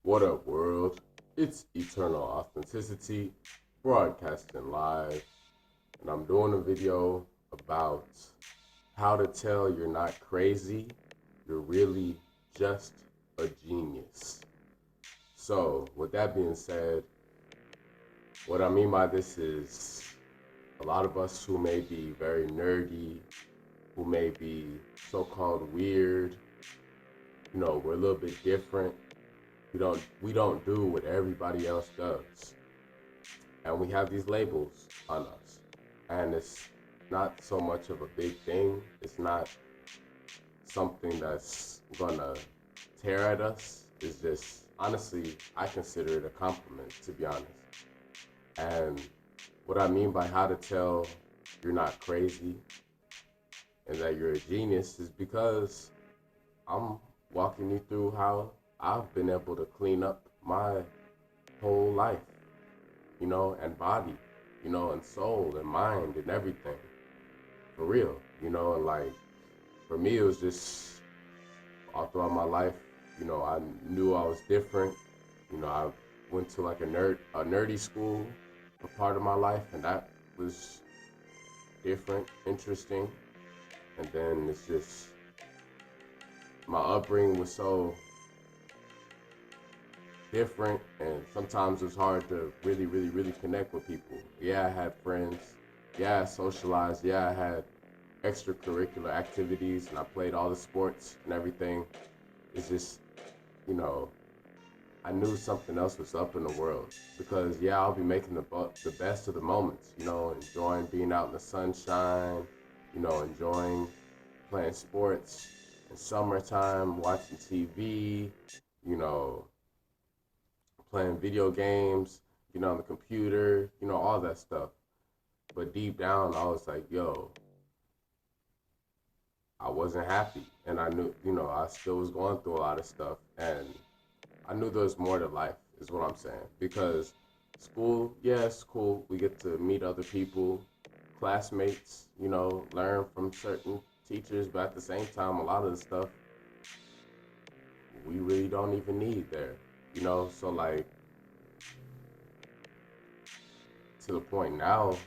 What up, world? It's Eternal Authenticity, broadcasting live, and I'm doing a video about how to tell you're not crazy, you're really just a genius. So, with that being said, what I mean by this is a lot of us who may be very nerdy, who may be so called weird, we're a little bit different. We don't do what everybody else does. And we have these labels on us. And it's not so much of a big thing. It's not something that's gonna tear at us. It's just honestly, I consider it a compliment, to be honest. And what I mean by how to tell you're not crazy and that you're a genius is because I'm walking you through how I've been able to clean up my whole life, and body, and soul and mind and everything. For real, and like for me it was just all throughout my life, I knew I was different. I went to like a nerdy school for part of my life, and that was different, interesting. And then it's just my upbringing was so different, and sometimes it's hard to really, really, really connect with people. Yeah, I had friends. Yeah, I socialized. Yeah, I had extracurricular activities, and I played all the sports and everything. It's just, you know, I knew something else was up in the world because yeah, I'll be making the best of the moments. Enjoying being out in the sunshine. Enjoying playing sports in summertime, watching TV. You know, playing video games, on the computer, all that stuff. But deep down, I was like, yo, I wasn't happy. And I knew, I still was going through a lot of stuff. And I knew there was more to life, is what I'm saying. Because school, yeah, it's cool. We get to meet other people, classmates, learn from certain teachers. But at the same time, a lot of the stuff we really don't even need there, So, like, to the point now,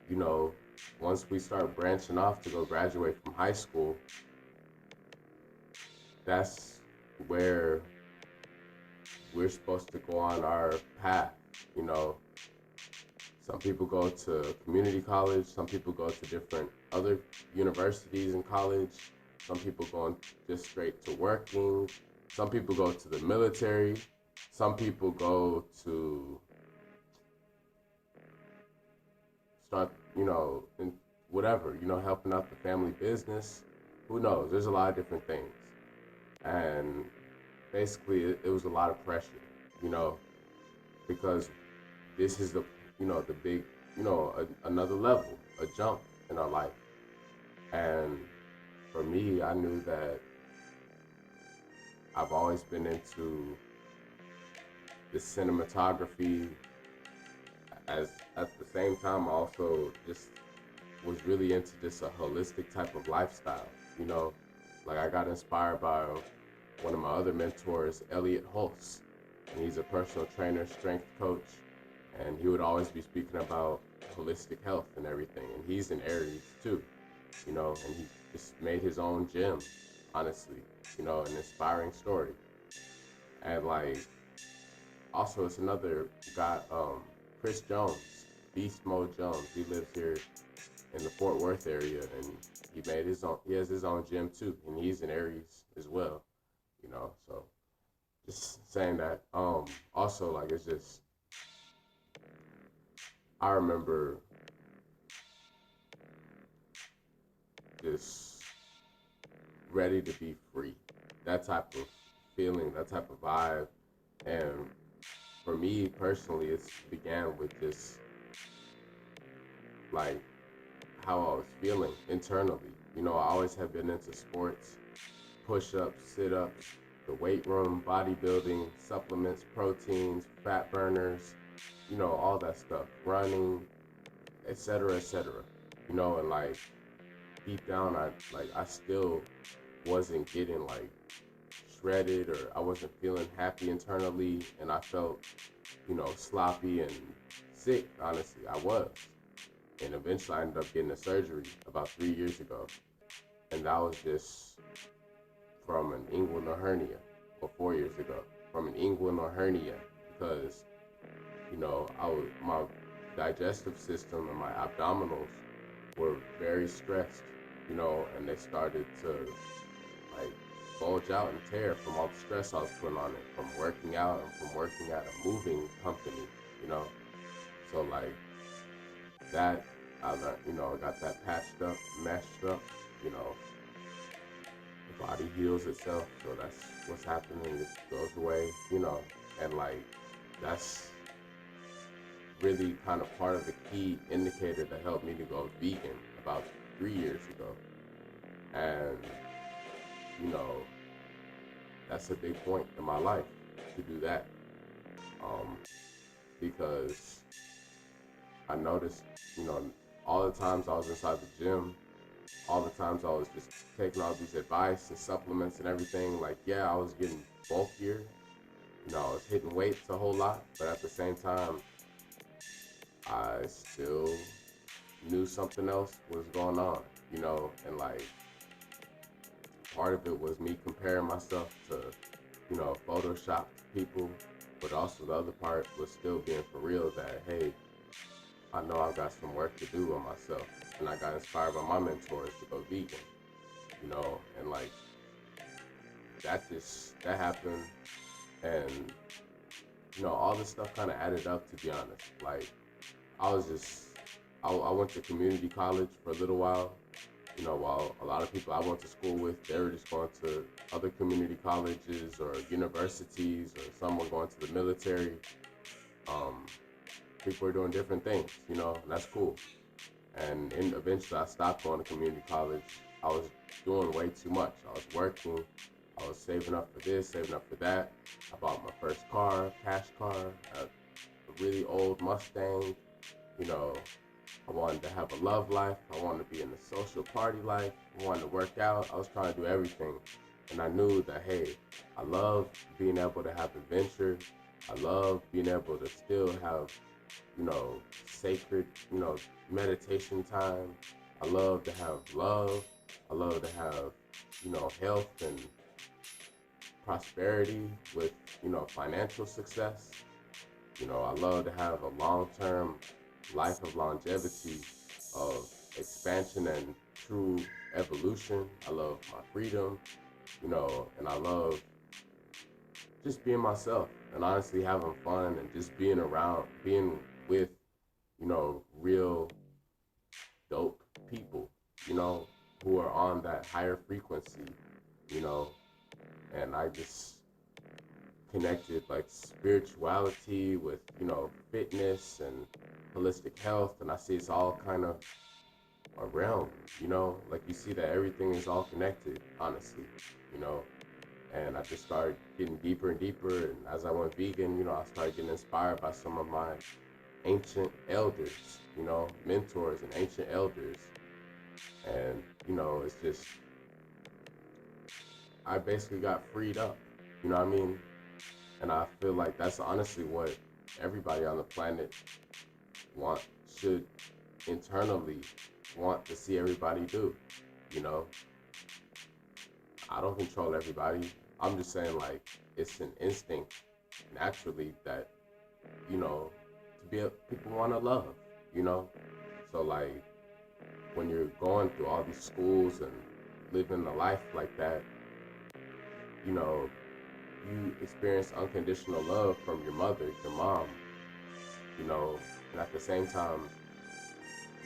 you know, once we start branching off to go graduate from high school, that's where we're supposed to go on our path. You know, some people go to community college, some people go to different other universities and college, some people go just straight to working, some people go to the military, some people go to start, in whatever, helping out the family business. Who knows? There's a lot of different things. And basically, it was a lot of pressure, you know, because this is the big, another level, a jump in our life. And for me, I knew that I've always been into the cinematography. As at the same time, I also just was really into just a holistic type of lifestyle. You know, like I got inspired by one of my other mentors, Elliot Hulse, and he's a personal trainer, strength coach, and he would always be speaking about holistic health and everything. And he's in Aries too, and he just made his own gym. Honestly, an inspiring story. And like, also it's another guy, Chris Jones, Beast Mode Jones. He lives here in the Fort Worth area, and he made his own. He has his own gym too, and he's in Aries as well. So just saying that. Also, like it's just I remember just ready to be free. That type of feeling, that type of vibe, and for me personally, it began with just like how I was feeling internally. I always have been into sports, push-ups, sit-ups, the weight room, bodybuilding, supplements, proteins, fat burners, all that stuff, running, etc., etc. And like deep down, I still wasn't getting like shredded, or I wasn't feeling happy internally, and I felt, sloppy and sick. Honestly, I was. And eventually I ended up getting a surgery about 3 years ago. And that was just from an inguinal hernia, or 4 years ago, from an inguinal hernia, because, my digestive system and my abdominals were very stressed, and they started to like bulge out and tear from all the stress I was putting on it, from working out and from working at a moving company, you know. So like that, I learned, I got that patched up, meshed up, you know. The body heals itself, so that's what's happening. It goes away, and like that's really kind of part of the key indicator that helped me to go vegan about 3 years ago. And, that's a big point in my life to do that. Because I noticed, all the times I was inside the gym, all the times I was just taking all these advice and supplements and everything, like, yeah, I was getting bulkier, I was hitting weights a whole lot, but at the same time, I still knew something else was going on, and like part of it was me comparing myself to, Photoshop people, but also the other part was still being for real that, hey, I know I've got some work to do on myself, and I got inspired by my mentors to go vegan, and like that happened, and all this stuff kind of added up, to be honest. Like I went to community college for a little while, while a lot of people I went to school with, they were just going to other community colleges or universities, or some were going to the military. People were doing different things, and that's cool. And eventually I stopped going to community college. I was doing way too much. I was working, I was saving up for this, saving up for that. I bought my first car, cash car, a really old Mustang. I wanted to have a love life. I wanted to be in the social party life. I wanted to work out. I was trying to do everything. And I knew that, hey, I love being able to have adventure. I love being able to still have, sacred, meditation time. I love to have love. I love to have, health and prosperity with, financial success. I love to have a long-term life of longevity, of expansion and true evolution. I love my freedom, and I love just being myself and honestly having fun and just being with, real dope people, who are on that higher frequency, and I just connected like spirituality with, fitness and holistic health, and I see it's all kind of a realm, like you see that everything is all connected, honestly, and I just started getting deeper and deeper, and as I went vegan, I started getting inspired by some of my ancient elders, mentors and ancient elders, and, it's just, I basically got freed up, you know what I mean? And I feel like that's honestly what everybody on the planet should internally want to see everybody do, I don't control everybody. I'm just saying, like, it's an instinct naturally that, people want to love, So like when you're going through all these schools and living a life like that, you experience unconditional love from your mother, your mom, and at the same time,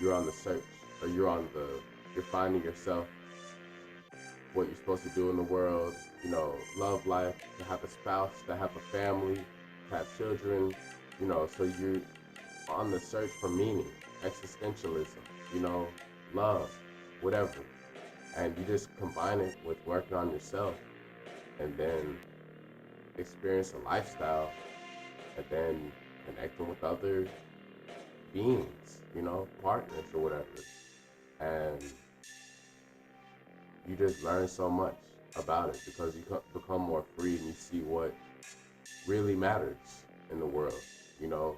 you're on the search, or you're finding yourself, what you're supposed to do in the world, love life, to have a spouse, to have a family, to have children, so you're on the search for meaning, existentialism, love, whatever. And you just combine it with working on yourself, and then experience a lifestyle, and then connecting with other beings, partners or whatever. And you just learn so much. about it because you become more free and you see what really matters in the world, you know?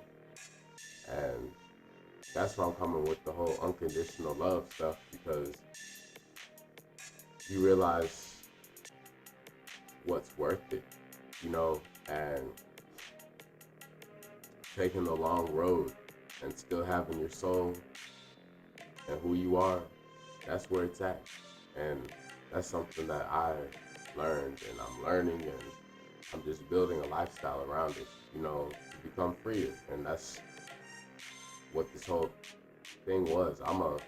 And that's why I'm coming with the whole unconditional love stuff because you realize what's worth it, you know, and taking the long road and still having your soul and who you are, that's where it's at. And that's something that I learned and I'm learning and I'm just building a lifestyle around it, you know, to become freer. And that's what this whole thing was. I'm a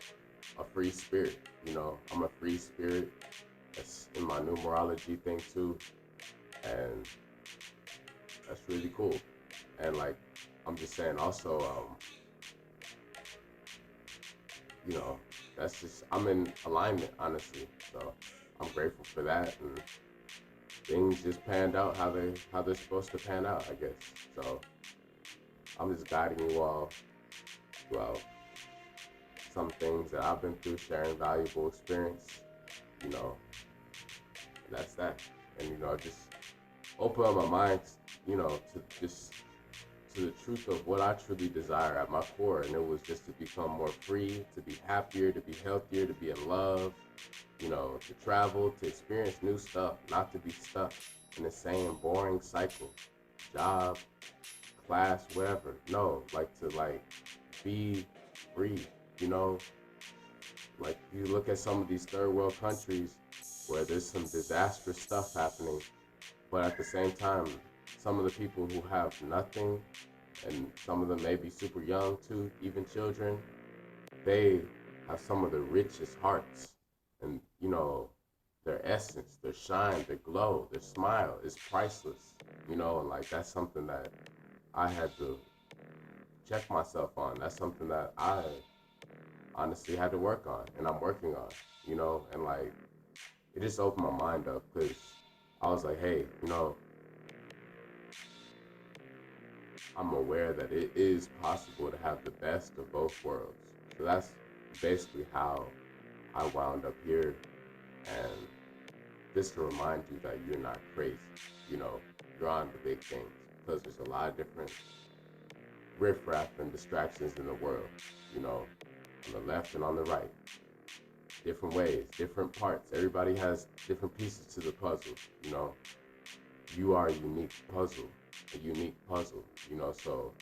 free spirit, you know, I'm a free spirit. That's in my numerology thing too. And that's really cool. And like, I'm just saying also, you know, that's just, I'm in alignment, honestly. So I'm grateful for that. And things just panned out how they're supposed to pan out, I guess. So I'm just guiding you all throughout some things that I've been through, sharing valuable experience, you know, and that's that. And, you know, just open up my mind, you know, to the truth of what I truly desire at my core. And it was just to become more free, to be happier, to be healthier, to be in love, you know, to travel, to experience new stuff, not to be stuck in the same boring cycle, job, class, whatever. No, like to like be free, you know, like you look at some of these third world countries where there's some disastrous stuff happening, but at the same time, some of the people who have nothing, and some of them may be super young too, even children, they have some of the richest hearts. And, you know, their essence, their shine, their glow, their smile is priceless, you know, and like that's something that I had to check myself on. That's something that I honestly had to work on and I'm working on, you know, and like it just opened my mind up because I was like, hey, you know, I'm aware that it is possible to have the best of both worlds. So that's basically how I wound up here. And just to remind you that you're not crazy, you know, you're on the big things because there's a lot of different riffraff and distractions in the world, you know, on the left and on the right. Different ways, different parts. Everybody has different pieces to the puzzle, you know. You are a unique puzzle, you know, so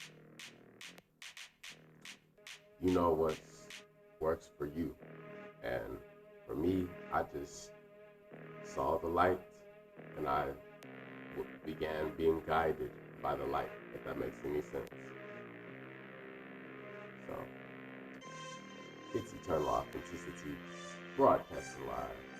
you know what works for you. And for me, I just saw the light and I began being guided by the light, if that makes any sense. So, it's Eternal Authenticity, broadcasting live.